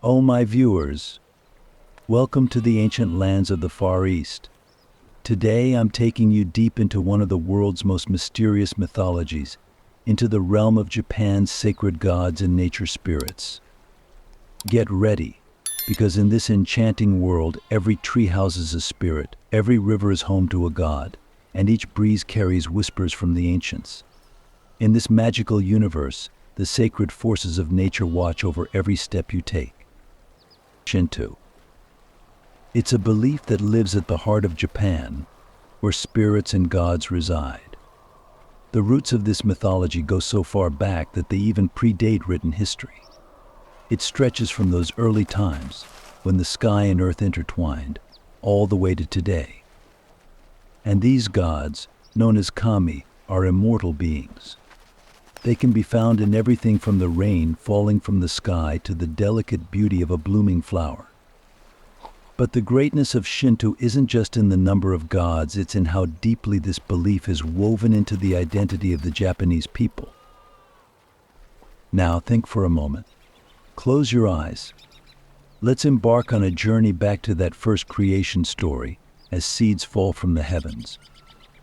Oh, my viewers, welcome to the ancient lands of the Far East. Today I'm taking you deep into one of the world's most mysterious mythologies, into the realm of Japan's sacred gods and nature spirits. Get ready, because in this enchanting world, every tree houses a spirit, every river is home to a god, and each breeze carries whispers from the ancients. In this magical universe, the sacred forces of nature watch over every step you take. Shinto. It's a belief that lives at the heart of Japan, where spirits and gods reside. The roots of this mythology go so far back that they even predate written history. It stretches from those early times, when the sky and earth intertwined, all the way to today. And these gods, known as kami, are immortal beings. They can be found in everything from the rain falling from the sky to the delicate beauty of a blooming flower. But the greatness of Shinto isn't just in the number of gods, it's in how deeply this belief is woven into the identity of the Japanese people. Now think for a moment. Close your eyes. Let's embark on a journey back to that first creation story, as seeds fall from the heavens.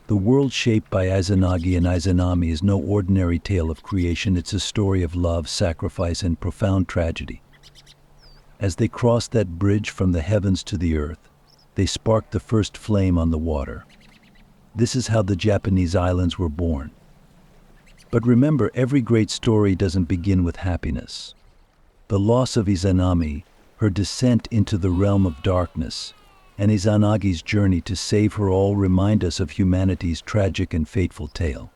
The world shaped by Izanagi and Izanami is no ordinary tale of creation, it's a story of love, sacrifice, and profound tragedy. As they crossed that bridge from the heavens to the earth, they sparked the first flame on the water. This is how the Japanese islands were born. But remember, every great story doesn't begin with happiness. The loss of Izanami, her descent into the realm of darkness, and Izanagi's journey to save her all remind us of humanity's tragic and fateful tale.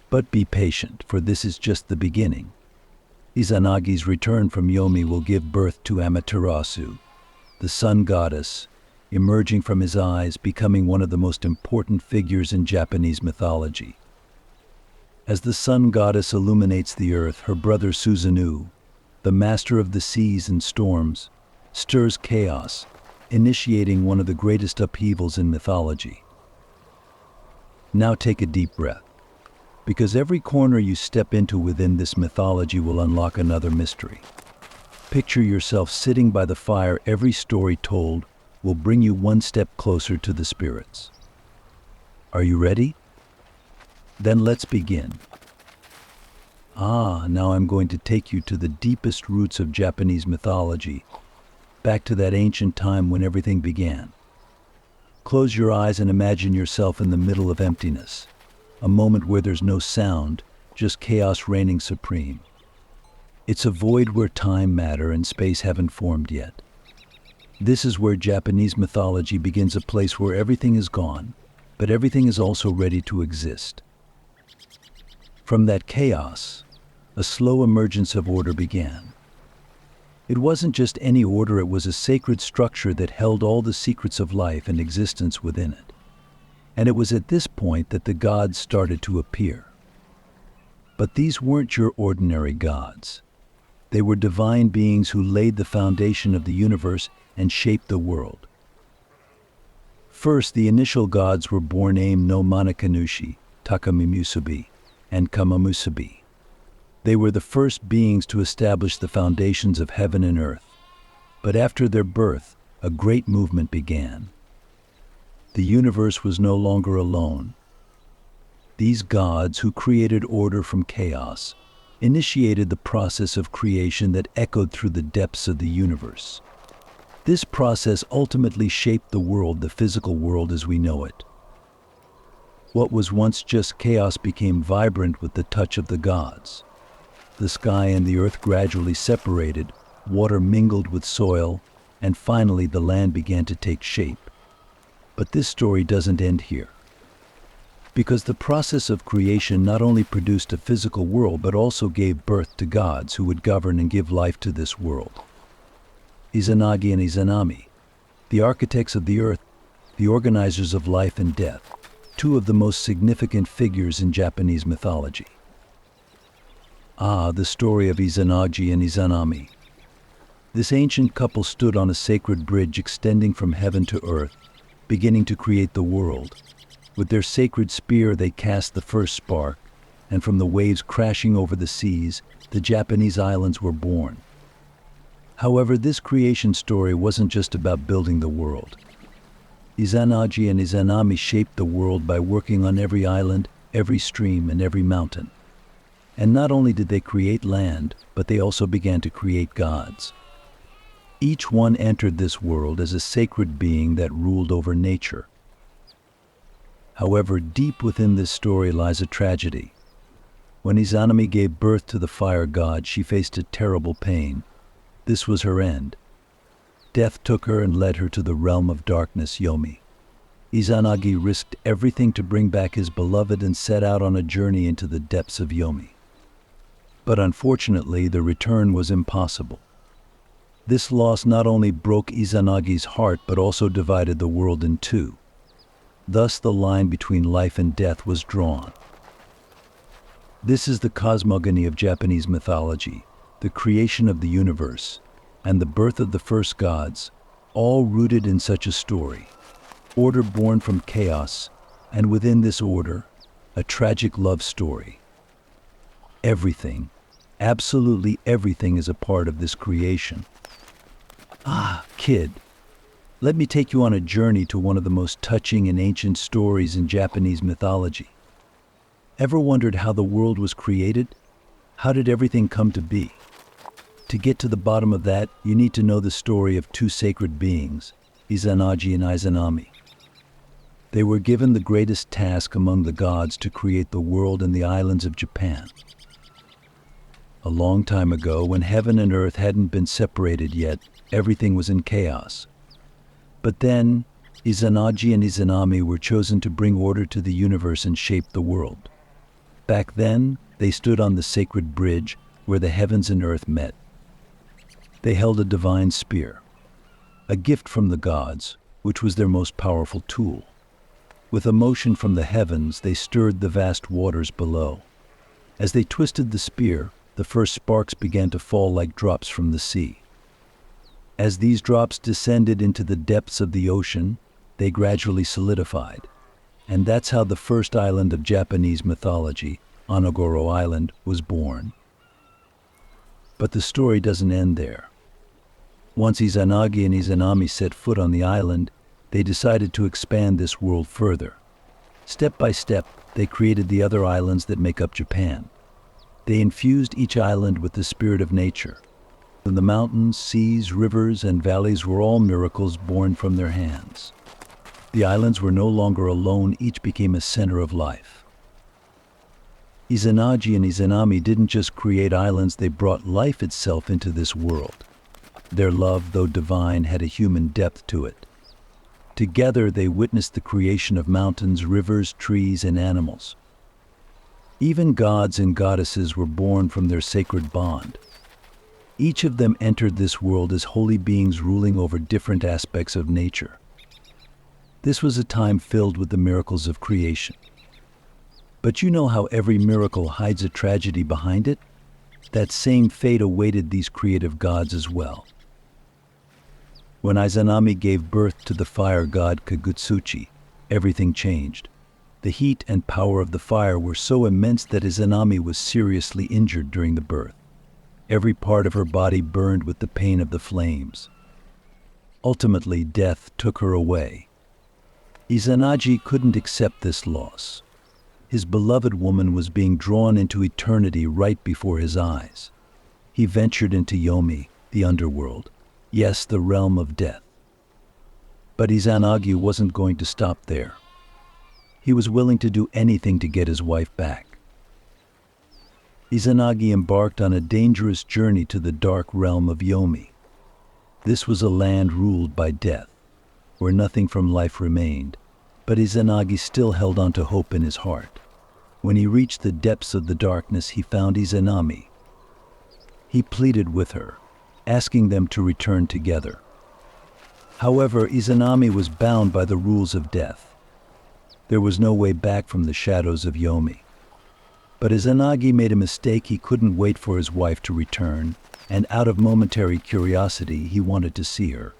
But be patient, for this is just the beginning. Izanagi's return from Yomi will give birth to Amaterasu, the sun goddess, emerging from his eyes, becoming one of the most important figures in Japanese mythology. As the sun goddess illuminates the earth, her brother Susanoo, the master of the seas and storms, stirs chaos, initiating one of the greatest upheavals in mythology. Now take a deep breath, because every corner you step into within this mythology will unlock another mystery. Picture yourself sitting by the fire. Every story told will bring you one step closer to the spirits. Are you ready? Then let's begin. Now I'm going to take you to the deepest roots of Japanese mythology, back to that ancient time when everything began. Close your eyes and imagine yourself in the middle of emptiness, a moment where there's no sound, just chaos reigning supreme. It's a void where time, matter, and space haven't formed yet. This is where Japanese mythology begins, a place where everything is gone, but everything is also ready to exist. From that chaos, a slow emergence of order began. It wasn't just any order, it was a sacred structure that held all the secrets of life and existence within it. And it was at this point that the gods started to appear. But these weren't your ordinary gods. They were divine beings who laid the foundation of the universe and shaped the world. First, the initial gods were born: Ame no Manakanushi, Takamimusubi, and Kamamusubi. They were the first beings to establish the foundations of heaven and earth. But after their birth, a great movement began. The universe was no longer alone. These gods, who created order from chaos, initiated the process of creation that echoed through the depths of the universe. This process ultimately shaped the world, the physical world as we know it. What was once just chaos became vibrant with the touch of the gods. The sky and the earth gradually separated, water mingled with soil, and finally the land began to take shape. But this story doesn't end here. Because the process of creation not only produced a physical world but also gave birth to gods who would govern and give life to this world. Izanagi and Izanami, the architects of the earth, the organizers of life and death, two of the most significant figures in Japanese mythology. The story of Izanagi and Izanami. This ancient couple stood on a sacred bridge extending from heaven to earth, beginning to create the world. With their sacred spear they cast the first spark, and from the waves crashing over the seas, the Japanese islands were born. However, this creation story wasn't just about building the world. Izanagi and Izanami shaped the world by working on every island, every stream, and every mountain. And not only did they create land, but they also began to create gods. Each one entered this world as a sacred being that ruled over nature. However, deep within this story lies a tragedy. When Izanami gave birth to the fire god, she faced a terrible pain. This was her end. Death took her and led her to the realm of darkness, Yomi. Izanagi risked everything to bring back his beloved and set out on a journey into the depths of Yomi. But unfortunately, the return was impossible. This loss not only broke Izanagi's heart, but also divided the world in two. Thus, the line between life and death was drawn. This is the cosmogony of Japanese mythology, the creation of the universe, and the birth of the first gods, all rooted in such a story. Order born from chaos, and within this order, a tragic love story. Everything, absolutely everything, is a part of this creation. Ah, kid, let me take you on a journey to one of the most touching and ancient stories in Japanese mythology. Ever wondered how the world was created? How did everything come to be? To get to the bottom of that, you need to know the story of two sacred beings, Izanagi and Izanami. They were given the greatest task among the gods to create the world and the islands of Japan. A long time ago, when heaven and earth hadn't been separated yet, everything was in chaos. But then, Izanagi and Izanami were chosen to bring order to the universe and shape the world. Back then, they stood on the sacred bridge where the heavens and earth met. They held a divine spear, a gift from the gods, which was their most powerful tool. With a motion from the heavens, they stirred the vast waters below. As they twisted the spear, the first sparks began to fall like drops from the sea. As these drops descended into the depths of the ocean, they gradually solidified. And that's how the first island of Japanese mythology, Onogoro Island, was born. But the story doesn't end there. Once Izanagi and Izanami set foot on the island, they decided to expand this world further. Step by step, they created the other islands that make up Japan. They infused each island with the spirit of nature. The mountains, seas, rivers, and valleys were all miracles born from their hands. The islands were no longer alone, each became a center of life. Izanagi and Izanami didn't just create islands, they brought life itself into this world. Their love, though divine, had a human depth to it. Together, they witnessed the creation of mountains, rivers, trees, and animals. Even gods and goddesses were born from their sacred bond. Each of them entered this world as holy beings ruling over different aspects of nature. This was a time filled with the miracles of creation. But you know how every miracle hides a tragedy behind it? That same fate awaited these creative gods as well. When Izanami gave birth to the fire god Kagutsuchi, everything changed. The heat and power of the fire were so immense that Izanami was seriously injured during the birth. Every part of her body burned with the pain of the flames. Ultimately, death took her away. Izanagi couldn't accept this loss. His beloved woman was being drawn into eternity right before his eyes. He ventured into Yomi, the underworld. Yes, the realm of death. But Izanagi wasn't going to stop there. He was willing to do anything to get his wife back. Izanagi embarked on a dangerous journey to the dark realm of Yomi. This was a land ruled by death, where nothing from life remained, but Izanagi still held on to hope in his heart. When he reached the depths of the darkness, he found Izanami. He pleaded with her, asking them to return together. However, Izanami was bound by the rules of death. There was no way back from the shadows of Yomi. But Izanagi made a mistake. He couldn't wait for his wife to return, and out of momentary curiosity, he wanted to see her.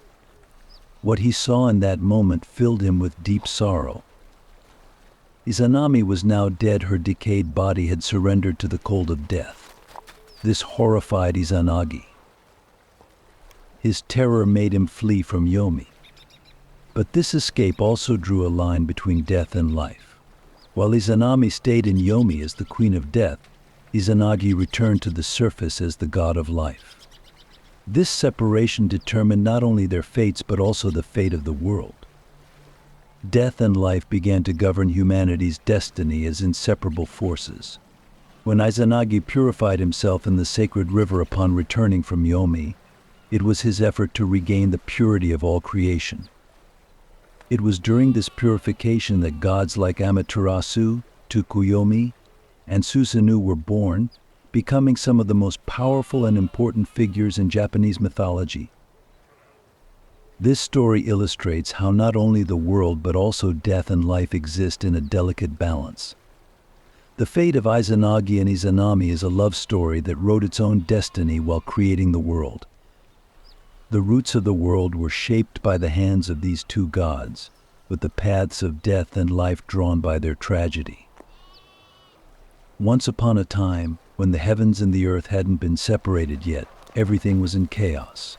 What he saw in that moment filled him with deep sorrow. Izanami was now dead. Her decayed body had surrendered to the cold of death. This horrified Izanagi. His terror made him flee from Yomi. But this escape also drew a line between death and life. While Izanami stayed in Yomi as the queen of death, Izanagi returned to the surface as the god of life. This separation determined not only their fates but also the fate of the world. Death and life began to govern humanity's destiny as inseparable forces. When Izanagi purified himself in the sacred river upon returning from Yomi, it was his effort to regain the purity of all creation. It was during this purification that gods like Amaterasu, Tsukuyomi, and Susanoo were born, becoming some of the most powerful and important figures in Japanese mythology. This story illustrates how not only the world but also death and life exist in a delicate balance. The fate of Izanagi and Izanami is a love story that wrote its own destiny while creating the world. The roots of the world were shaped by the hands of these two gods, with the paths of death and life drawn by their tragedy. Once upon a time, when the heavens and the earth hadn't been separated yet, everything was in chaos.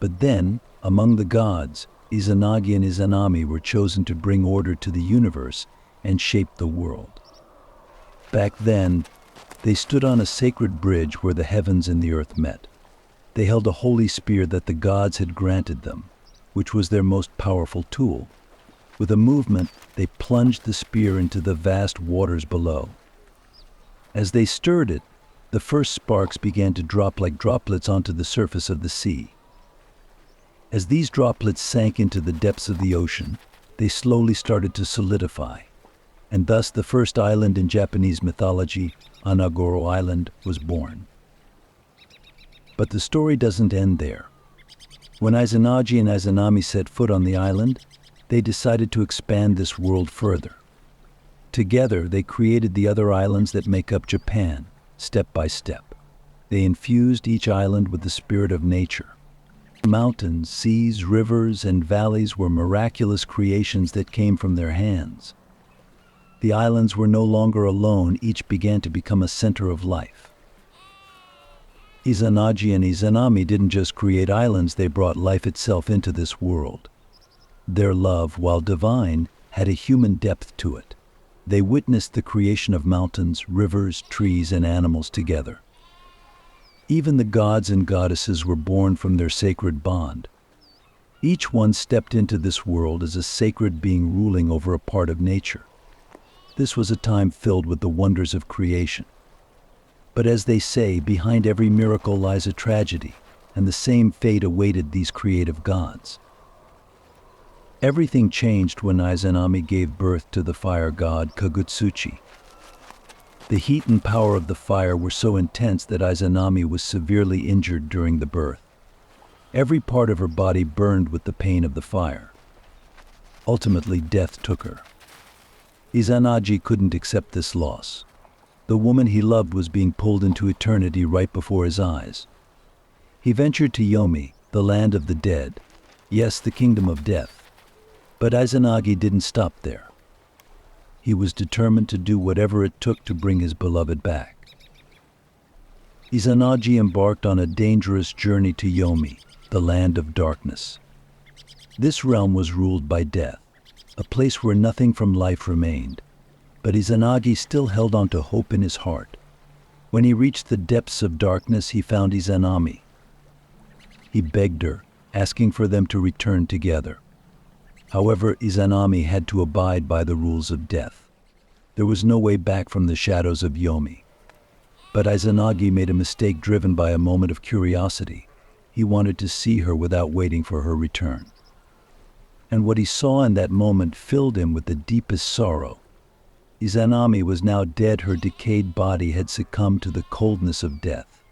But then, among the gods, Izanagi and Izanami were chosen to bring order to the universe and shape the world. Back then, they stood on a sacred bridge where the heavens and the earth met. They held a holy spear that the gods had granted them, which was their most powerful tool. With a movement, they plunged the spear into the vast waters below. As they stirred it, the first sparks began to drop like droplets onto the surface of the sea. As these droplets sank into the depths of the ocean, they slowly started to solidify, and thus the first island in Japanese mythology, Anagoro Island, was born. But the story doesn't end there. When Izanagi and Izanami set foot on the island, they decided to expand this world further. Together, they created the other islands that make up Japan, step by step. They infused each island with the spirit of nature. Mountains, seas, rivers, and valleys were miraculous creations that came from their hands. The islands were no longer alone, each began to become a center of life. Izanagi and Izanami didn't just create islands, they brought life itself into this world. Their love, while divine, had a human depth to it. They witnessed the creation of mountains, rivers, trees, and animals together. Even the gods and goddesses were born from their sacred bond. Each one stepped into this world as a sacred being ruling over a part of nature. This was a time filled with the wonders of creation. But as they say, behind every miracle lies a tragedy, and the same fate awaited these creative gods. Everything changed when Izanami gave birth to the fire god Kagutsuchi. The heat and power of the fire were so intense that Izanami was severely injured during the birth. Every part of her body burned with the pain of the fire. Ultimately, death took her. Izanagi couldn't accept this loss. The woman he loved was being pulled into eternity right before his eyes. He ventured to Yomi, the land of the dead, yes, the kingdom of death. But Izanagi didn't stop there. He was determined to do whatever it took to bring his beloved back. Izanagi embarked on a dangerous journey to Yomi, the land of darkness. This realm was ruled by death, a place where nothing from life remained. But Izanagi still held on to hope in his heart. When he reached the depths of darkness, he found Izanami. He begged her, asking for them to return together. However, Izanami had to abide by the rules of death. There was no way back from the shadows of Yomi. But Izanagi made a mistake driven by a moment of curiosity. He wanted to see her without waiting for her return. And what he saw in that moment filled him with the deepest sorrow. Izanami was now dead, her decayed body had succumbed to the coldness of death.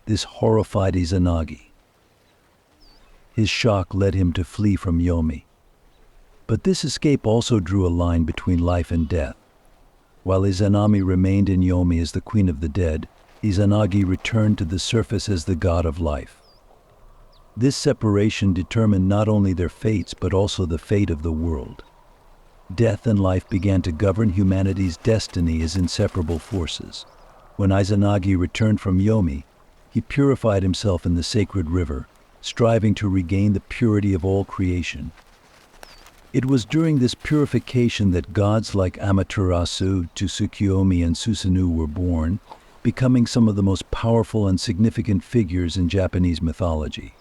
This horrified Izanagi. His shock led him to flee from Yomi. But this escape also drew a line between life and death. While Izanami remained in Yomi as the queen of the dead, Izanagi returned to the surface as the god of life. This separation determined not only their fates but also the fate of the world. Death and life began to govern humanity's destiny as inseparable forces. When Izanagi returned from Yomi, he purified himself in the sacred river, striving to regain the purity of all creation. It was during this purification that gods like Amaterasu, Tsukuyomi, and Susanoo were born, becoming some of the most powerful and significant figures in Japanese mythology.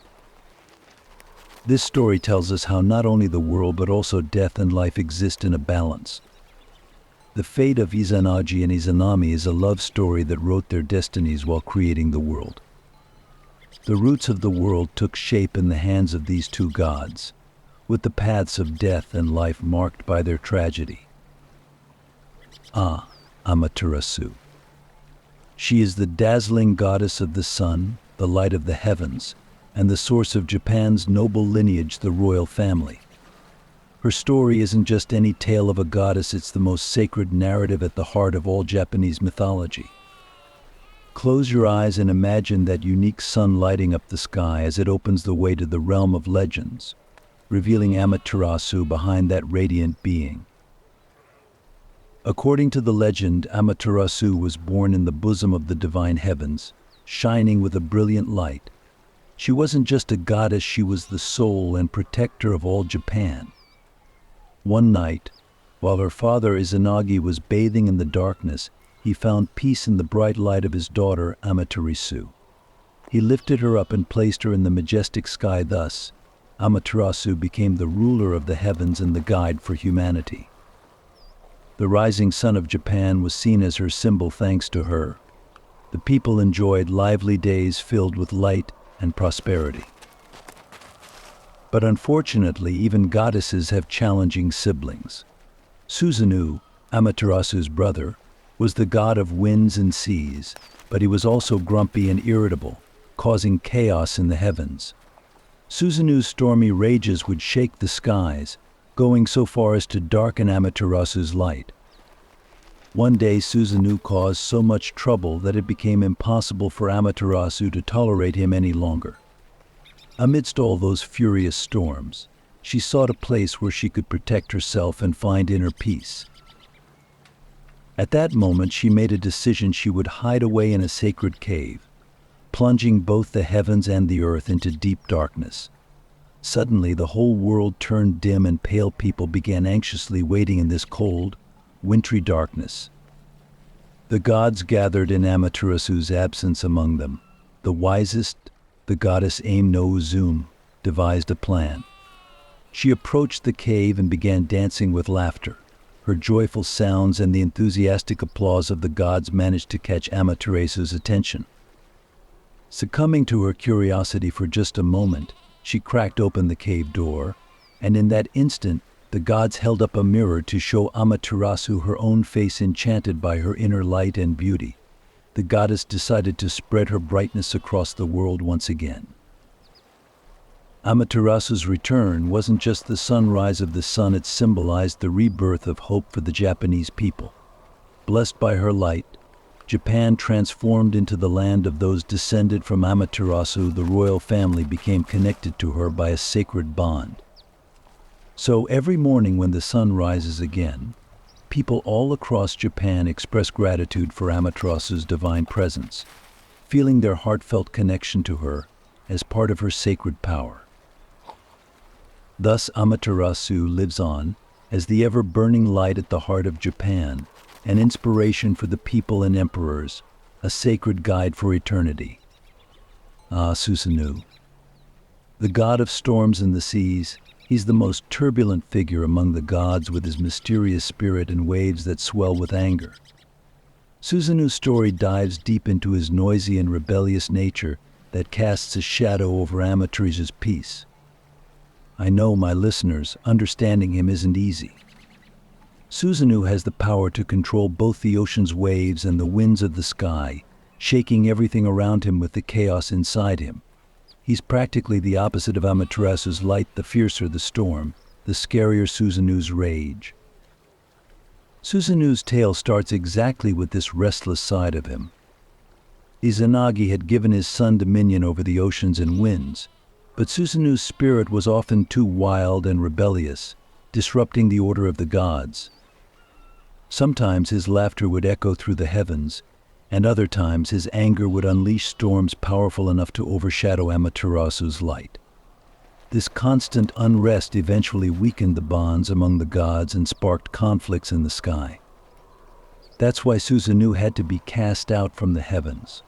This story tells us how not only the world but also death and life exist in a balance. The fate of Izanagi and Izanami is a love story that wrote their destinies while creating the world. The roots of the world took shape in the hands of these two gods, with the paths of death and life marked by their tragedy. Amaterasu. She is the dazzling goddess of the sun, the light of the heavens, and the source of Japan's noble lineage, the royal family. Her story isn't just any tale of a goddess, it's the most sacred narrative at the heart of all Japanese mythology. Close your eyes and imagine that unique sun lighting up the sky as it opens the way to the realm of legends, revealing Amaterasu behind that radiant being. According to the legend, Amaterasu was born in the bosom of the divine heavens, shining with a brilliant light. She wasn't just a goddess, she was the soul and protector of all Japan. One night, while her father Izanagi was bathing in the darkness, he found peace in the bright light of his daughter Amaterasu. He lifted her up and placed her in the majestic sky. Thus, Amaterasu became the ruler of the heavens and the guide for humanity. The rising sun of Japan was seen as her symbol. Thanks to her, the people enjoyed lively days filled with light and prosperity. But unfortunately, even goddesses have challenging siblings. Susanoo, Amaterasu's brother, was the god of winds and seas, but he was also grumpy and irritable, causing chaos in the heavens. Susanoo's stormy rages would shake the skies, going so far as to darken Amaterasu's light. One day, Susanoo caused so much trouble that it became impossible for Amaterasu to tolerate him any longer. Amidst all those furious storms, she sought a place where she could protect herself and find inner peace. At that moment, she made a decision: she would hide away in a sacred cave, plunging both the heavens and the earth into deep darkness. Suddenly, the whole world turned dim and pale. People began anxiously waiting in this cold, wintry darkness. The gods gathered in Amaterasu's absence. Among them, the wisest, the goddess Aim-no-Uzum, devised a plan. She approached the cave and began dancing with laughter. Her joyful sounds and the enthusiastic applause of the gods managed to catch Amaterasu's attention. Succumbing to her curiosity for just a moment, she cracked open the cave door, and in that instant, the gods held up a mirror to show Amaterasu her own face. Enchanted by her inner light and beauty, the goddess decided to spread her brightness across the world once again. Amaterasu's return wasn't just the sunrise of the sun, it symbolized the rebirth of hope for the Japanese people. Blessed by her light, Japan transformed into the land of those descended from Amaterasu. The royal family became connected to her by a sacred bond. So every morning when the sun rises again, people all across Japan express gratitude for Amaterasu's divine presence, feeling their heartfelt connection to her as part of her sacred power. Thus, Amaterasu lives on as the ever-burning light at the heart of Japan, an inspiration for the people and emperors, a sacred guide for eternity. Susanoo. The god of storms and the seas, he's the most turbulent figure among the gods, with his mysterious spirit and waves that swell with anger. Susanoo's story dives deep into his noisy and rebellious nature that casts a shadow over Amaterasu's peace. I know, my listeners, understanding him isn't easy. Susanoo has the power to control both the ocean's waves and the winds of the sky, shaking everything around him with the chaos inside him. He's practically the opposite of Amaterasu's light. The fiercer the storm, the scarier Susanoo's rage. Susanoo's tale starts exactly with this restless side of him. Izanagi had given his son dominion over the oceans and winds, but Susanoo's spirit was often too wild and rebellious, disrupting the order of the gods. Sometimes his laughter would echo through the heavens, and other times his anger would unleash storms powerful enough to overshadow Amaterasu's light. This constant unrest eventually weakened the bonds among the gods and sparked conflicts in the sky. That's why Susanoo had to be cast out from the heavens.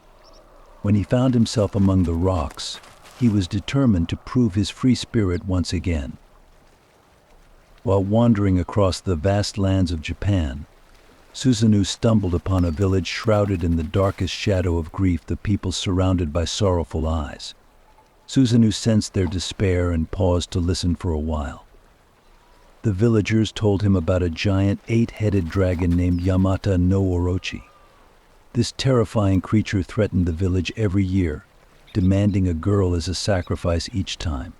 When he found himself among the rocks, he was determined to prove his free spirit once again. While wandering across the vast lands of Japan, Susanoo stumbled upon a village shrouded in the darkest shadow of grief, the people surrounded by sorrowful eyes. Susanoo sensed their despair and paused to listen for a while. The villagers told him about a giant 8-headed dragon named Yamata no Orochi. This terrifying creature threatened the village every year, demanding a girl as a sacrifice each time.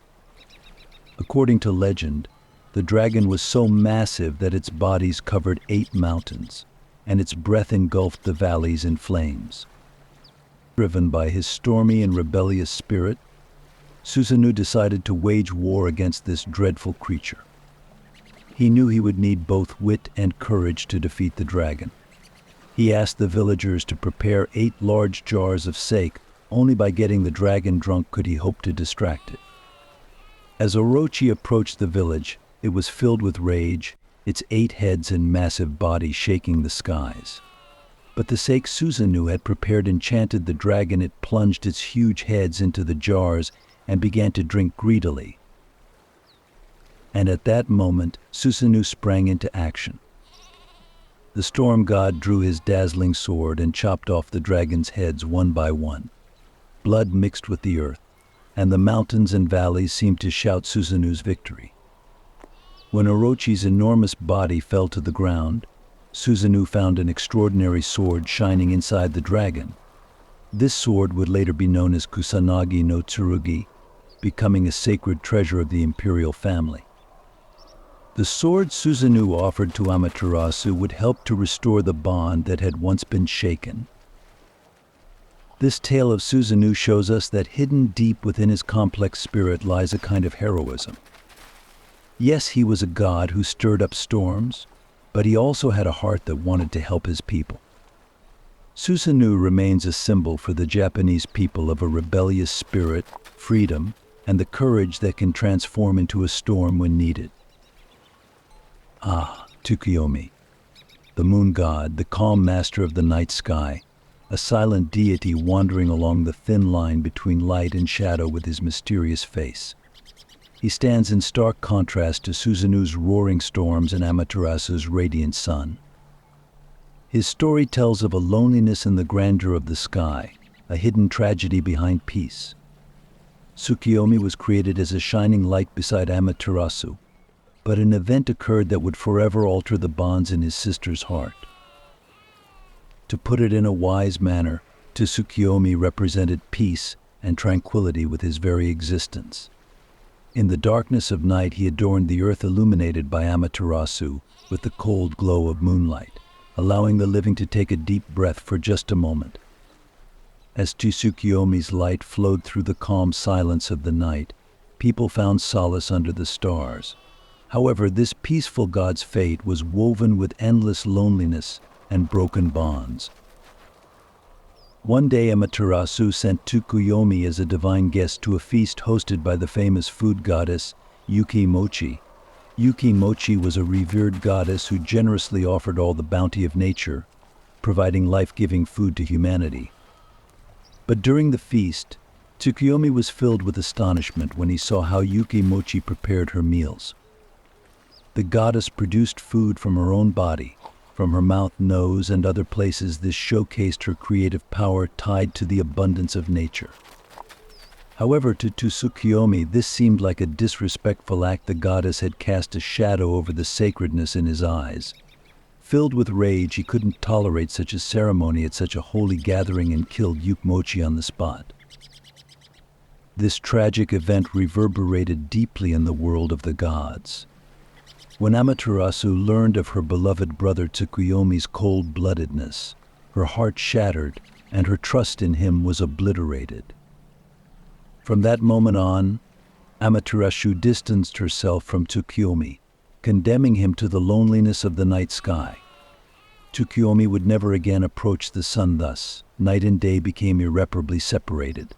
According to legend, the dragon was so massive that its bodies covered 8 mountains, and its breath engulfed the valleys in flames. Driven by his stormy and rebellious spirit, Susanoo decided to wage war against this dreadful creature. He knew he would need both wit and courage to defeat the dragon. He asked the villagers to prepare 8 large jars of sake. Only by getting the dragon drunk could he hope to distract it. As Orochi approached the village, it was filled with rage, its 8 heads and massive body shaking the skies. But the sake Susanoo had prepared enchanted the dragon. It plunged its huge heads into the jars and began to drink greedily. And at that moment, Susanoo sprang into action. The storm god drew his dazzling sword and chopped off the dragon's heads one by one. Blood mixed with the earth, and the mountains and valleys seemed to shout Susanoo's victory. When Orochi's enormous body fell to the ground, Susanoo found an extraordinary sword shining inside the dragon. This sword would later be known as Kusanagi no Tsurugi, becoming a sacred treasure of the imperial family. The sword Susanoo offered to Amaterasu would help to restore the bond that had once been shaken. This tale of Susanoo shows us that hidden deep within his complex spirit lies a kind of heroism. Yes, he was a god who stirred up storms, but he also had a heart that wanted to help his people. Susanoo remains a symbol for the Japanese people of a rebellious spirit, freedom, and the courage that can transform into a storm when needed. Tsukuyomi, the moon god, the calm master of the night sky, a silent deity wandering along the thin line between light and shadow with his mysterious face. He stands in stark contrast to Susanoo's roaring storms and Amaterasu's radiant sun. His story tells of a loneliness in the grandeur of the sky, a hidden tragedy behind peace. Tsukuyomi was created as a shining light beside Amaterasu, but an event occurred that would forever alter the bonds in his sister's heart. To put it in a wise manner, Tsukuyomi represented peace and tranquility with his very existence. In the darkness of night, he adorned the earth illuminated by Amaterasu with the cold glow of moonlight, allowing the living to take a deep breath for just a moment. As Tsukuyomi's light flowed through the calm silence of the night, people found solace under the stars. However, this peaceful god's fate was woven with endless loneliness and broken bonds. One day Amaterasu sent Tsukuyomi as a divine guest to a feast hosted by the famous food goddess Yuki Mochi. Yuki Mochi was a revered goddess who generously offered all the bounty of nature, providing life-giving food to humanity. But during the feast, Tsukuyomi was filled with astonishment when he saw how Yuki Mochi prepared her meals. The goddess produced food from her own body, from her mouth, nose, and other places. This showcased her creative power tied to the abundance of nature. However, to Tsukuyomi, this seemed like a disrespectful act. The goddess had cast a shadow over the sacredness in his eyes. Filled with rage, he couldn't tolerate such a ceremony at such a holy gathering and killed Yuki Mochi on the spot. This tragic event reverberated deeply in the world of the gods. When Amaterasu learned of her beloved brother Tsukuyomi's cold-bloodedness, her heart shattered and her trust in him was obliterated. From that moment on, Amaterasu distanced herself from Tsukuyomi, condemning him to the loneliness of the night sky. Tsukuyomi would never again approach the sun. Thus, night and day became irreparably separated.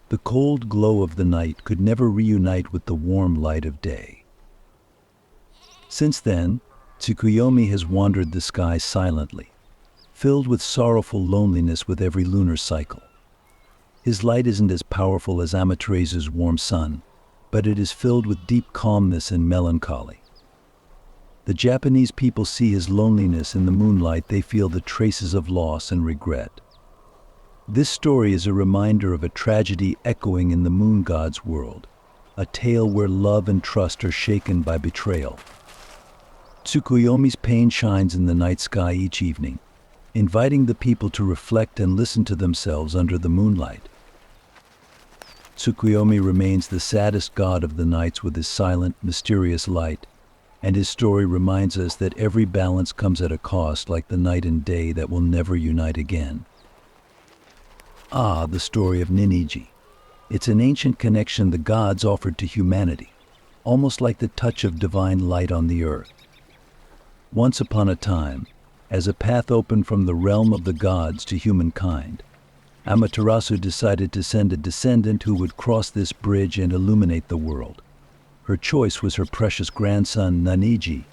The cold glow of the night could never reunite with the warm light of day. Since then, Tsukuyomi has wandered the sky silently, filled with sorrowful loneliness with every lunar cycle. His light isn't as powerful as Amaterasu's warm sun, but it is filled with deep calmness and melancholy. The Japanese people see his loneliness in the moonlight. They feel the traces of loss and regret. This story is a reminder of a tragedy echoing in the moon god's world, a tale where love and trust are shaken by betrayal. Tsukuyomi's pain shines in the night sky each evening, inviting the people to reflect and listen to themselves under the moonlight. Tsukuyomi remains the saddest god of the nights with his silent, mysterious light, and his story reminds us that every balance comes at a cost, like the night and day that will never unite again. The story of Ninigi. It's an ancient connection the gods offered to humanity, almost like the touch of divine light on the earth. Once upon a time, as a path opened from the realm of the gods to humankind, Amaterasu decided to send a descendant who would cross this bridge and illuminate the world. Her choice was her precious grandson, Ninigi.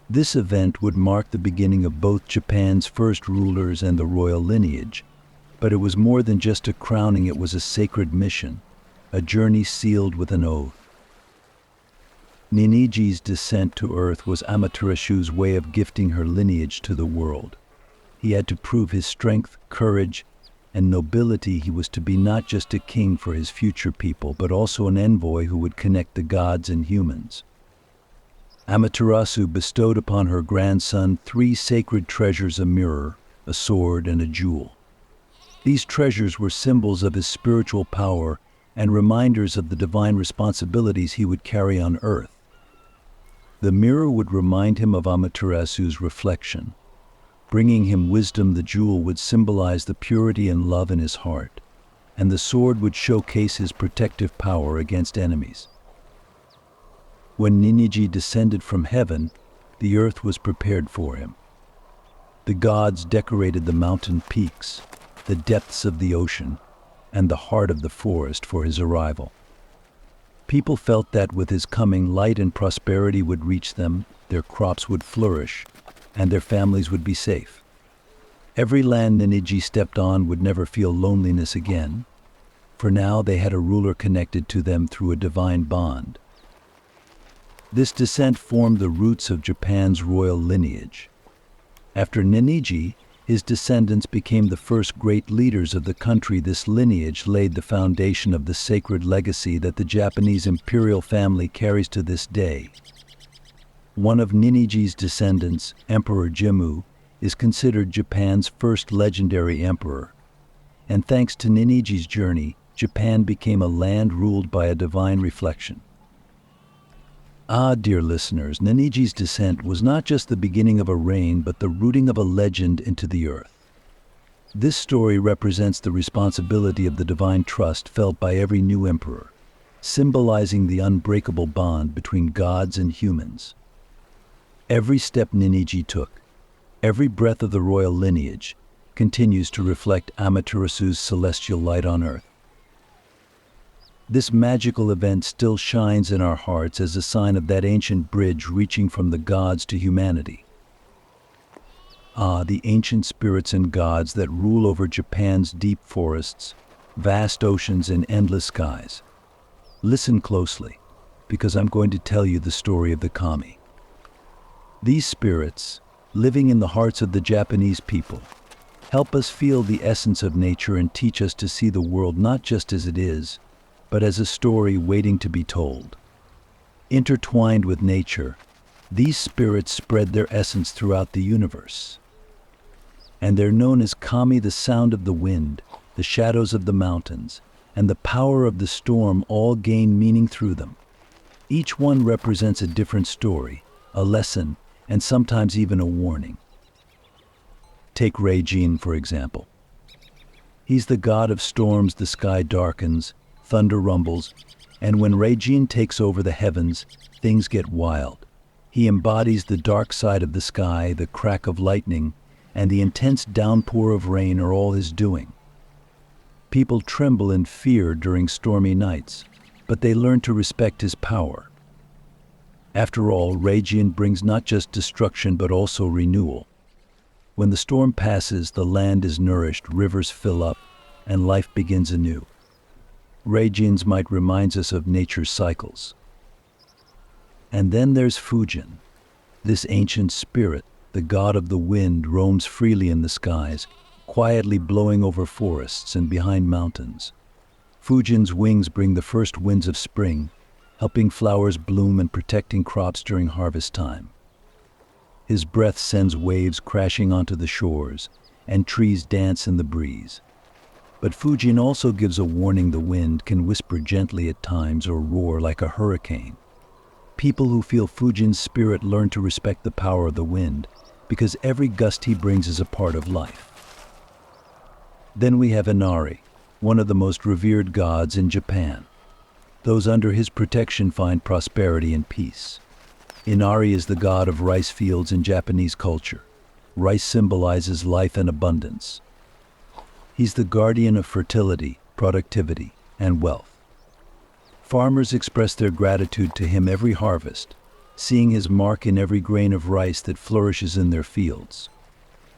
This event would mark the beginning of both Japan's first rulers and the royal lineage, but it was more than just a crowning. It was a sacred mission, a journey sealed with an oath. Ninigi's descent to Earth was Amaterasu's way of gifting her lineage to the world. He had to prove his strength, courage, and nobility. He was to be not just a king for his future people, but also an envoy who would connect the gods and humans. Amaterasu bestowed upon her grandson 3 sacred treasures: a mirror, a sword, and a jewel. These treasures were symbols of his spiritual power and reminders of the divine responsibilities he would carry on Earth. The mirror would remind him of Amaterasu's reflection, bringing him wisdom. The jewel would symbolize the purity and love in his heart, and the sword would showcase his protective power against enemies. When Ninigi descended from heaven, the earth was prepared for him. The gods decorated the mountain peaks, the depths of the ocean, and the heart of the forest for his arrival. People felt that with his coming, light and prosperity would reach them, their crops would flourish, and their families would be safe. Every land Ninigi stepped on would never feel loneliness again, for now they had a ruler connected to them through a divine bond. This descent formed the roots of Japan's royal lineage. After Ninigi, his descendants became the first great leaders of the country. This lineage laid the foundation of the sacred legacy that the Japanese imperial family carries to this day. One of Ninigi's descendants, Emperor Jimmu, is considered Japan's first legendary emperor. And thanks to Ninigi's journey, Japan became a land ruled by a divine reflection. Dear listeners, Ninigi's descent was not just the beginning of a reign, but the rooting of a legend into the earth. This story represents the responsibility of the divine trust felt by every new emperor, symbolizing the unbreakable bond between gods and humans. Every step Ninigi took, every breath of the royal lineage, continues to reflect Amaterasu's celestial light on earth. This magical event still shines in our hearts as a sign of that ancient bridge reaching from the gods to humanity. The ancient spirits and gods that rule over Japan's deep forests, vast oceans, and endless skies. Listen closely, because I'm going to tell you the story of the kami. These spirits, living in the hearts of the Japanese people, help us feel the essence of nature and teach us to see the world not just as it is, but as a story waiting to be told. Intertwined with nature, these spirits spread their essence throughout the universe. And they're known as kami. The sound of the wind, the shadows of the mountains, and the power of the storm all gain meaning through them. Each one represents a different story, a lesson, and sometimes even a warning. Take Reijin, for example. He's the god of storms. The sky darkens, thunder rumbles, and when Reijin takes over the heavens, things get wild. He embodies the dark side of the sky, the crack of lightning, and the intense downpour of rain are all his doing. People tremble in fear during stormy nights, but they learn to respect his power. After all, Reijian brings not just destruction but also renewal. When the storm passes, the land is nourished, rivers fill up, and life begins anew. Reijian's might reminds us of nature's cycles. And then there's Fujin. This ancient spirit, the god of the wind, roams freely in the skies, quietly blowing over forests and behind mountains. Fujin's wings bring the first winds of spring, helping flowers bloom and protecting crops during harvest time. His breath sends waves crashing onto the shores, and trees dance in the breeze. But Fujin also gives a warning: the wind can whisper gently at times or roar like a hurricane. People who feel Fujin's spirit learn to respect the power of the wind, because every gust he brings is a part of life. Then we have Inari, one of the most revered gods in Japan. Those under his protection find prosperity and peace. Inari is the god of rice fields in Japanese culture. Rice symbolizes life and abundance. He's the guardian of fertility, productivity, and wealth. Farmers express their gratitude to him every harvest, seeing his mark in every grain of rice that flourishes in their fields.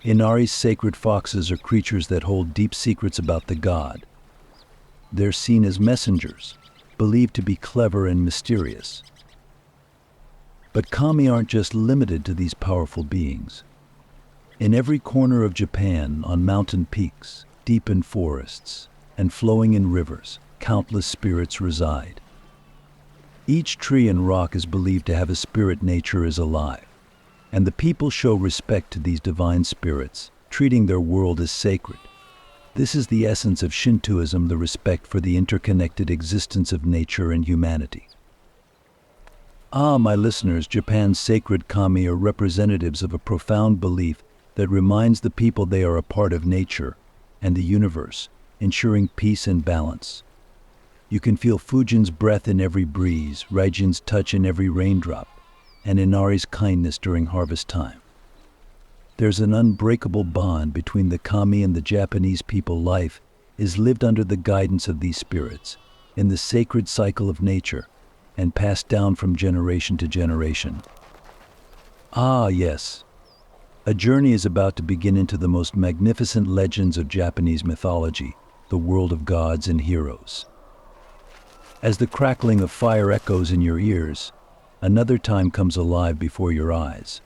Inari's sacred foxes are creatures that hold deep secrets about the god. They're seen as messengers, believed to be clever and mysterious. But kami aren't just limited to these powerful beings. In every corner of Japan, on mountain peaks, deep in forests, and flowing in rivers, countless spirits reside. Each tree and rock is believed to have a spirit. Nature is alive, and the people show respect to these divine spirits, treating their world as sacred. This is the essence of Shintoism, the respect for the interconnected existence of nature and humanity. My listeners, Japan's sacred kami are representatives of a profound belief that reminds the people they are a part of nature and the universe, ensuring peace and balance. You can feel Fujin's breath in every breeze, Reijian's touch in every raindrop, and Inari's kindness during harvest time. There's an unbreakable bond between the kami and the Japanese people. Life is lived under the guidance of these spirits, in the sacred cycle of nature, and passed down from generation to generation. Yes. A journey is about to begin into the most magnificent legends of Japanese mythology, the world of gods and heroes. As the crackling of fire echoes in your ears, another time comes alive before your eyes.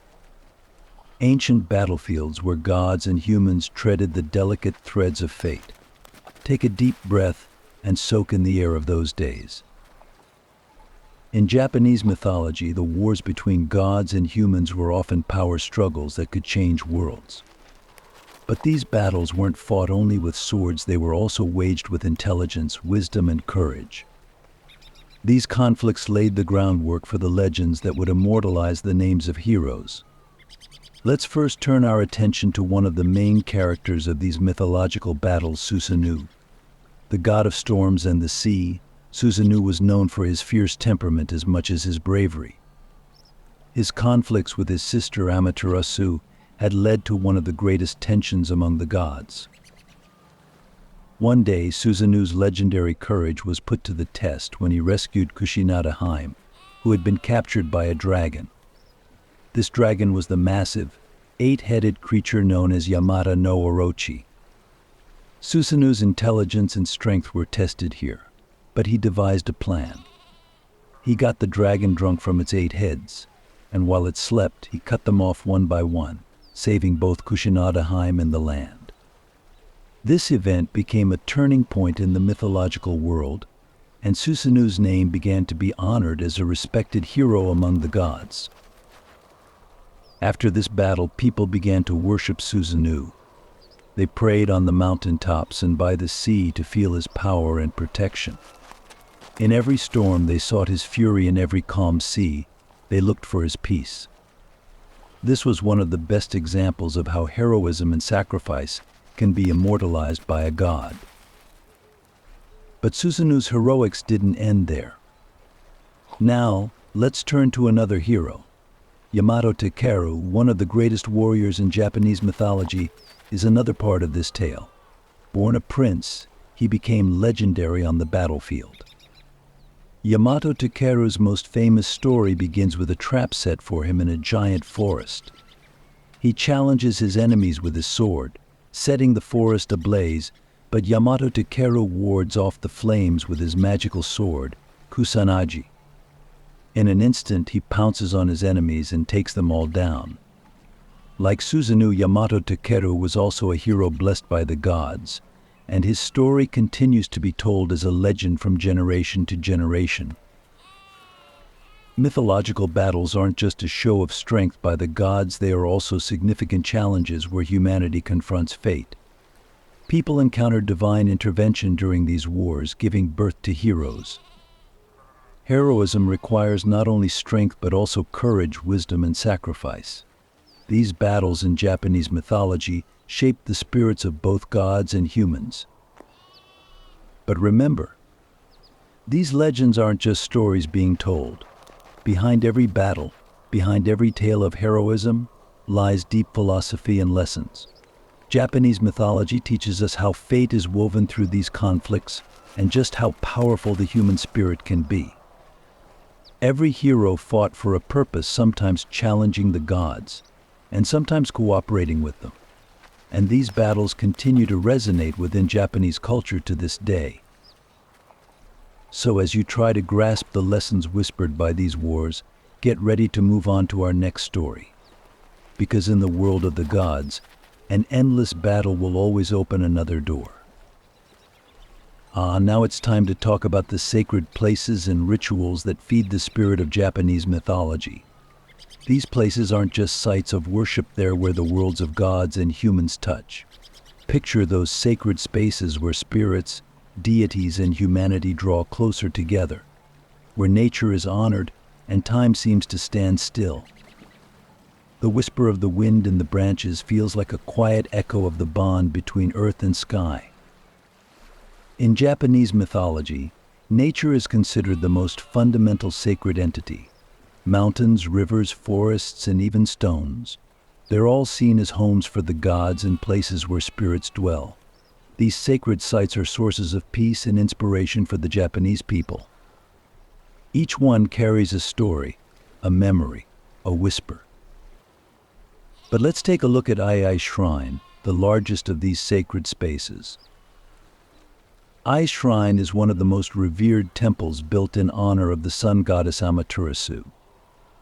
Ancient battlefields where gods and humans treaded the delicate threads of fate. Take a deep breath and soak in the air of those days. In Japanese mythology, the wars between gods and humans were often power struggles that could change worlds. But these battles weren't fought only with swords, they were also waged with intelligence, wisdom, and courage. These conflicts laid the groundwork for the legends that would immortalize the names of heroes. Let's first turn our attention to one of the main characters of these mythological battles, Susanoo. The god of storms and the sea, Susanoo was known for his fierce temperament as much as his bravery. His conflicts with his sister Amaterasu had led to one of the greatest tensions among the gods. One day, Susanoo's legendary courage was put to the test when he rescued Kushinada Hime, who had been captured by a dragon. This dragon was the massive, 8-headed creature known as Yamata no Orochi. Susanoo's intelligence and strength were tested here, but he devised a plan. He got the dragon drunk from its 8 heads, and while it slept, he cut them off one by one, saving both Kushinada Hime and the land. This event became a turning point in the mythological world, and Susanoo's name began to be honored as a respected hero among the gods. After this battle, people began to worship Susanoo. They prayed on the mountaintops and by the sea to feel his power and protection. In every storm, they sought his fury. In every calm sea, they looked for his peace. This was one of the best examples of how heroism and sacrifice can be immortalized by a god. But Susanoo's heroics didn't end there. Now, let's turn to another hero, Amaterasu, one of the greatest warriors in Japanese mythology, is another part of this tale. Born a prince, he became legendary on the battlefield. Amaterasu's most famous story begins with a trap set for him in a giant forest. He challenges his enemies with his sword, setting the forest ablaze, but Amaterasu wards off the flames with his magical sword, Kusanagi. In an instant, he pounces on his enemies and takes them all down. Like Susanoo, Amaterasu was also a hero blessed by the gods, and his story continues to be told as a legend from generation to generation. Mythological battles aren't just a show of strength by the gods, they are also significant challenges where humanity confronts fate. People encounter divine intervention during these wars, giving birth to heroes. Heroism requires not only strength but also courage, wisdom, and sacrifice. These battles in Japanese mythology shape the spirits of both gods and humans. But remember, these legends aren't just stories being told. Behind every battle, behind every tale of heroism, lies deep philosophy and lessons. Japanese mythology teaches us how fate is woven through these conflicts and just how powerful the human spirit can be. Every hero fought for a purpose, sometimes challenging the gods, and sometimes cooperating with them. And these battles continue to resonate within Japanese culture to this day. So as you try to grasp the lessons whispered by these wars, get ready to move on to our next story. Because in the world of the gods, an endless battle will always open another door. Now it's time to talk about the sacred places and rituals that feed the spirit of Japanese mythology. These places aren't just sites of worship, they're where the worlds of gods and humans touch. Picture those sacred spaces where spirits, deities, and humanity draw closer together, where nature is honored and time seems to stand still. The whisper of the wind in the branches feels like a quiet echo of the bond between earth and sky. In Japanese mythology, nature is considered the most fundamental sacred entity. Mountains, rivers, forests, and even stones. They're all seen as homes for the gods and places where spirits dwell. These sacred sites are sources of peace and inspiration for the Japanese people. Each one carries a story, a memory, a whisper. But let's take a look at Ai Shrine, the largest of these sacred spaces. Ai Shrine is one of the most revered temples built in honor of the sun goddess Amaterasu.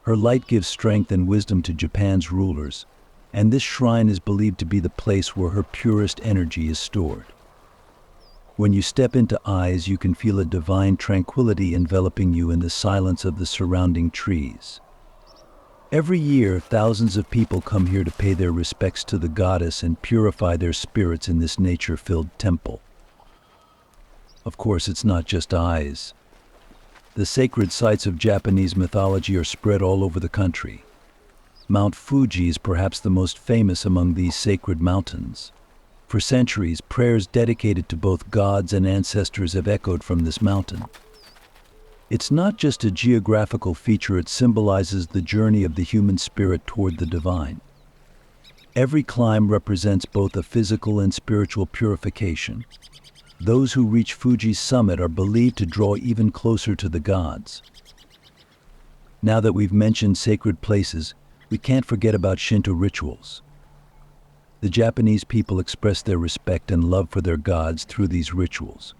Her light gives strength and wisdom to Japan's rulers, and this shrine is believed to be the place where her purest energy is stored. When you step into Ai's, you can feel a divine tranquility enveloping you in the silence of the surrounding trees. Every year, thousands of people come here to pay their respects to the goddess and purify their spirits in this nature-filled temple. Of course, it's not just Ai's. The sacred sites of Japanese mythology are spread all over the country. Mount Fuji is perhaps the most famous among these sacred mountains. For centuries, prayers dedicated to both gods and ancestors have echoed from this mountain. It's not just a geographical feature, it symbolizes the journey of the human spirit toward the divine. Every climb represents both a physical and spiritual purification. Those who reach Fuji's summit are believed to draw even closer to the gods. Now that we've mentioned sacred places, we can't forget about Shinto rituals. The Japanese people express their respect and love for their gods through these rituals.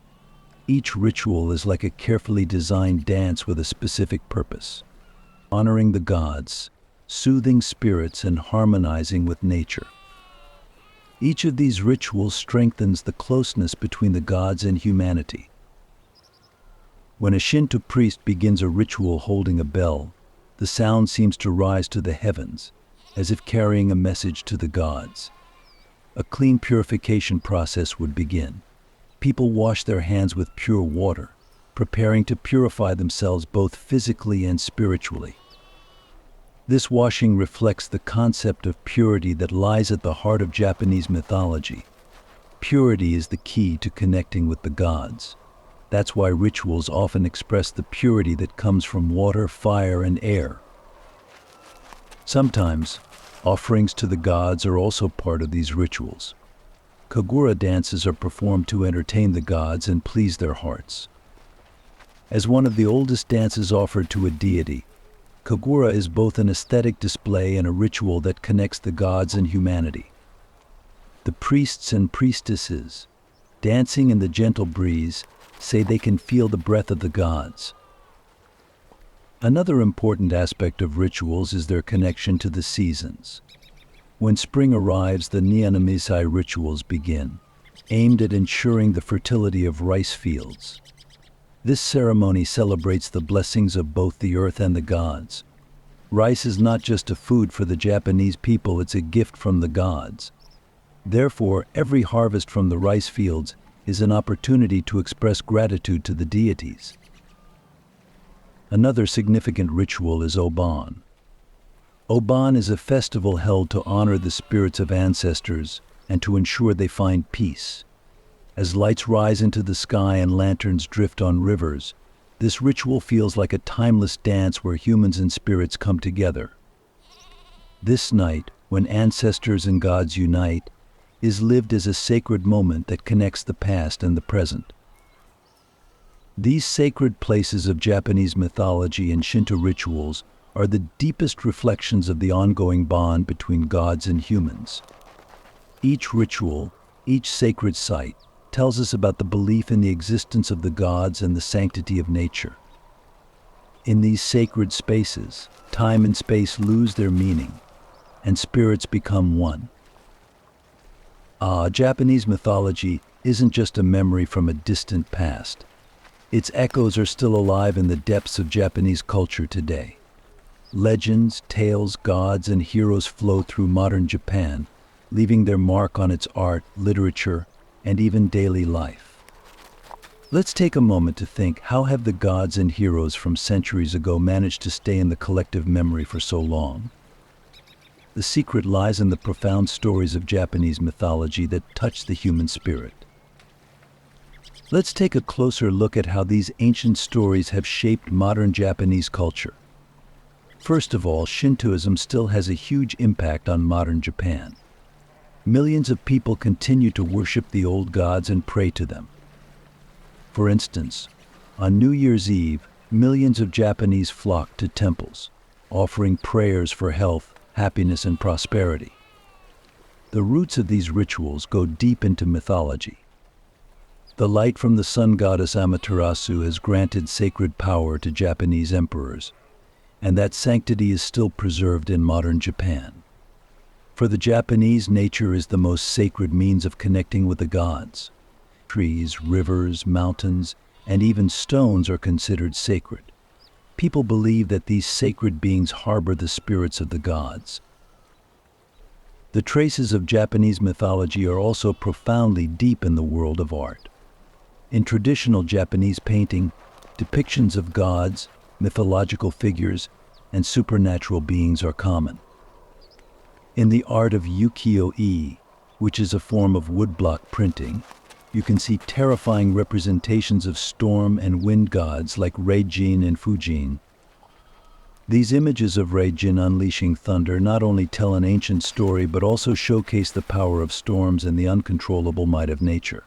Each ritual is like a carefully designed dance with a specific purpose, honoring the gods, soothing spirits, and harmonizing with nature. Each of these rituals strengthens the closeness between the gods and humanity. When a Shinto priest begins a ritual holding a bell, the sound seems to rise to the heavens, as if carrying a message to the gods. A clean purification process would begin. People wash their hands with pure water, preparing to purify themselves both physically and spiritually. This washing reflects the concept of purity that lies at the heart of Japanese mythology. Purity is the key to connecting with the gods. That's why rituals often express the purity that comes from water, fire, and air. Sometimes, offerings to the gods are also part of these rituals. Kagura dances are performed to entertain the gods and please their hearts. As one of the oldest dances offered to a deity, Kagura is both an aesthetic display and a ritual that connects the gods and humanity. The priests and priestesses, dancing in the gentle breeze, say they can feel the breath of the gods. Another important aspect of rituals is their connection to the seasons. When spring arrives, the Nyanamisai rituals begin, aimed at ensuring the fertility of rice fields. This ceremony celebrates the blessings of both the earth and the gods. Rice is not just a food for the Japanese people, it's a gift from the gods. Therefore, every harvest from the rice fields is an opportunity to express gratitude to the deities. Another significant ritual is Obon. Obon is a festival held to honor the spirits of ancestors and to ensure they find peace. As lights rise into the sky and lanterns drift on rivers, this ritual feels like a timeless dance where humans and spirits come together. This night, when ancestors and gods unite, is lived as a sacred moment that connects the past and the present. These sacred places of Japanese mythology and Shinto rituals are the deepest reflections of the ongoing bond between gods and humans. Each ritual, each sacred site, tells us about the belief in the existence of the gods and the sanctity of nature. In these sacred spaces, time and space lose their meaning, and spirits become one. Japanese mythology isn't just a memory from a distant past. Its echoes are still alive in the depths of Japanese culture today. Legends, tales, gods, and heroes flow through modern Japan, leaving their mark on its art, literature, and even daily life. Let's take a moment to think, how have the gods and heroes from centuries ago managed to stay in the collective memory for so long? The secret lies in the profound stories of Japanese mythology that touch the human spirit. Let's take a closer look at how these ancient stories have shaped modern Japanese culture. First of all, Shintoism still has a huge impact on modern Japan. Millions of people continue to worship the old gods and pray to them. For instance, on New Year's Eve, millions of Japanese flock to temples, offering prayers for health, happiness, and prosperity. The roots of these rituals go deep into mythology. The light from the sun goddess Amaterasu has granted sacred power to Japanese emperors, and that sanctity is still preserved in modern Japan. For the Japanese, nature is the most sacred means of connecting with the gods. Trees, rivers, mountains, and even stones are considered sacred. People believe that these sacred beings harbor the spirits of the gods. The traces of Japanese mythology are also profoundly deep in the world of art. In traditional Japanese painting, depictions of gods, mythological figures, and supernatural beings are common. In the art of ukiyo-e, which is a form of woodblock printing, you can see terrifying representations of storm and wind gods like Reijin and Fujin. These images of Reijin unleashing thunder not only tell an ancient story but also showcase the power of storms and the uncontrollable might of nature.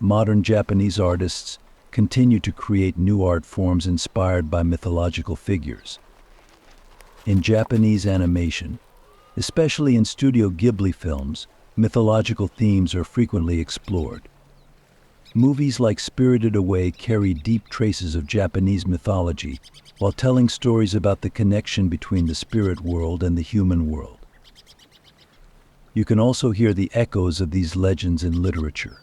Modern Japanese artists continue to create new art forms inspired by mythological figures. In Japanese animation, especially in Studio Ghibli films, mythological themes are frequently explored. Movies like Spirited Away carry deep traces of Japanese mythology while telling stories about the connection between the spirit world and the human world. You can also hear the echoes of these legends in literature.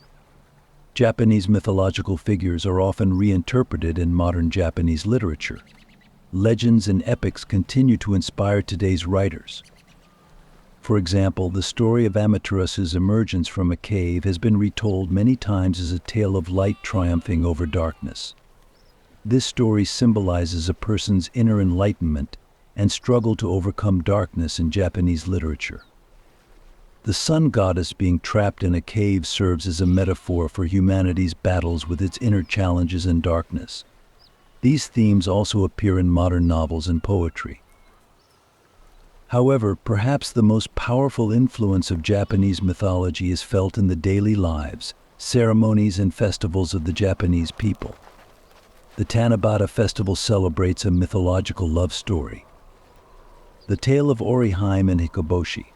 Japanese mythological figures are often reinterpreted in modern Japanese literature. Legends and epics continue to inspire today's writers. For example, the story of Amaterasu's emergence from a cave has been retold many times as a tale of light triumphing over darkness. This story symbolizes a person's inner enlightenment and struggle to overcome darkness in Japanese literature. The sun goddess being trapped in a cave serves as a metaphor for humanity's battles with its inner challenges and darkness. These themes also appear in modern novels and poetry. However, perhaps the most powerful influence of Japanese mythology is felt in the daily lives, ceremonies, and festivals of the Japanese people. The Tanabata festival celebrates a mythological love story. The tale of Oriheim and Hikoboshi,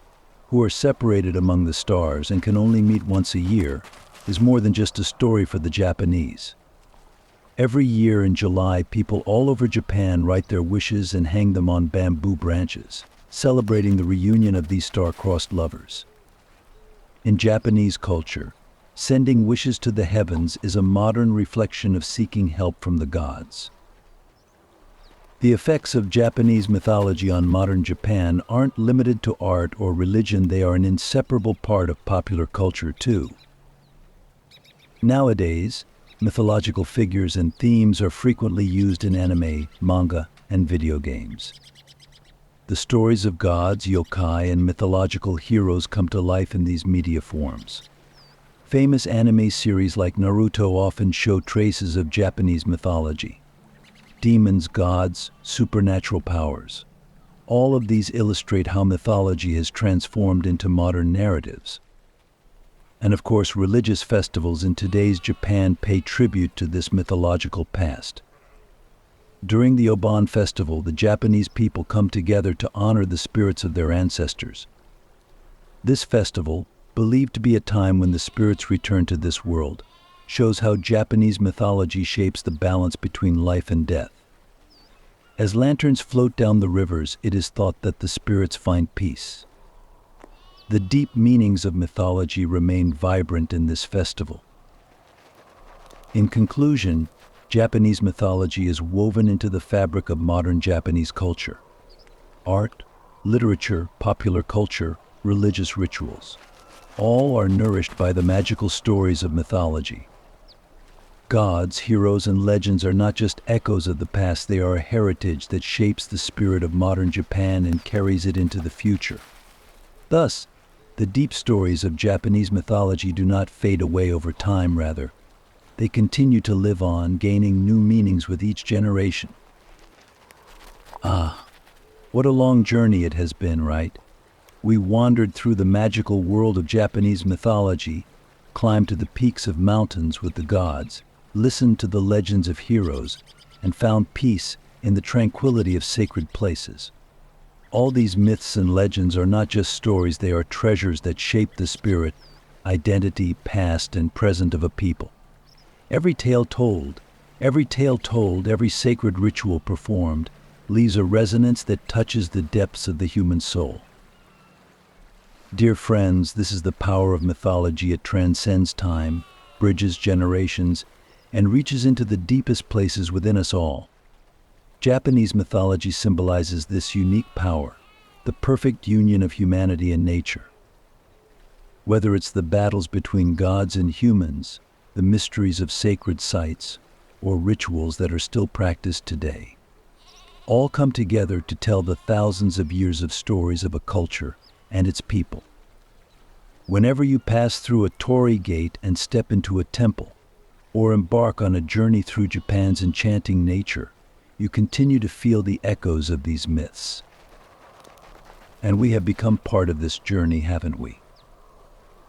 who are separated among the stars and can only meet once a year, is more than just a story for the Japanese. Every year in July, people all over Japan write their wishes and hang them on bamboo branches, celebrating the reunion of these star-crossed lovers. In Japanese culture, sending wishes to the heavens is a modern reflection of seeking help from the gods. The effects of Japanese mythology on modern Japan aren't limited to art or religion, they are an inseparable part of popular culture too. Nowadays, mythological figures and themes are frequently used in anime, manga, and video games. The stories of gods, yokai, and mythological heroes come to life in these media forms. Famous anime series like Naruto often show traces of Japanese mythology. Demons, gods, supernatural powers. All of these illustrate how mythology has transformed into modern narratives. And of course, religious festivals in today's Japan pay tribute to this mythological past. During the Obon festival, the Japanese people come together to honor the spirits of their ancestors. This festival, believed to be a time when the spirits return to this world, shows how Japanese mythology shapes the balance between life and death. As lanterns float down the rivers, it is thought that the spirits find peace. The deep meanings of mythology remain vibrant in this festival. In conclusion, Japanese mythology is woven into the fabric of modern Japanese culture. Art, literature, popular culture, religious rituals. All are nourished by the magical stories of mythology. Gods, heroes, and legends are not just echoes of the past, they are a heritage that shapes the spirit of modern Japan and carries it into the future. Thus, the deep stories of Japanese mythology do not fade away over time, rather, they continue to live on, gaining new meanings with each generation. What a long journey it has been, right? We wandered through the magical world of Japanese mythology, climbed to the peaks of mountains with the gods, listened to the legends of heroes, and found peace in the tranquility of sacred places. All these myths and legends are not just stories, they are treasures that shape the spirit, identity, past, and present of a people. Every tale told, every sacred ritual performed, leaves a resonance that touches the depths of the human soul. Dear friends, this is the power of mythology. It transcends time, bridges generations, and reaches into the deepest places within us all. Japanese mythology symbolizes this unique power, the perfect union of humanity and nature. Whether it's the battles between gods and humans, the mysteries of sacred sites, or rituals that are still practiced today, all come together to tell the thousands of years of stories of a culture and its people. Whenever you pass through a torii gate and step into a temple, or embark on a journey through Japan's enchanting nature, you continue to feel the echoes of these myths. And we have become part of this journey, haven't we?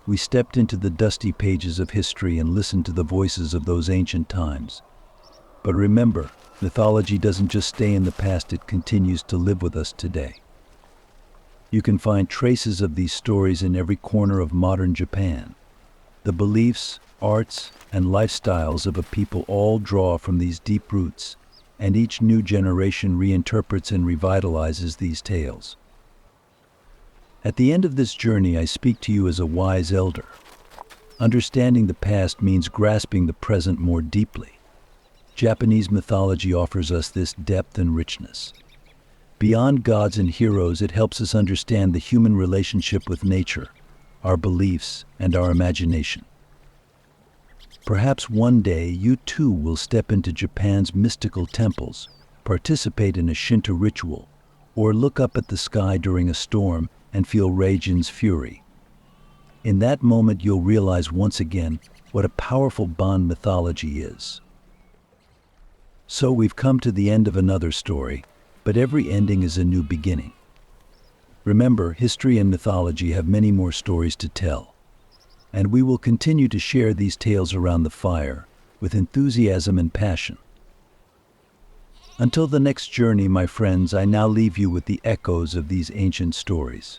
We stepped into the dusty pages of history and listened to the voices of those ancient times. But remember, mythology doesn't just stay in the past, it continues to live with us today. You can find traces of these stories in every corner of modern Japan. The beliefs, arts, and lifestyles of a people all draw from these deep roots, and each new generation reinterprets and revitalizes these tales. At the end of this journey, I speak to you as a wise elder. Understanding the past means grasping the present more deeply. Japanese mythology offers us this depth and richness. Beyond gods and heroes, it helps us understand the human relationship with nature, our beliefs, and our imagination. Perhaps one day you too will step into Japan's mystical temples, participate in a Shinto ritual, or look up at the sky during a storm and feel Reijin's fury. In that moment, you'll realize once again what a powerful bond mythology is. So we've come to the end of another story, but every ending is a new beginning. Remember, history and mythology have many more stories to tell, and we will continue to share these tales around the fire with enthusiasm and passion. Until the next journey, my friends, I now leave you with the echoes of these ancient stories.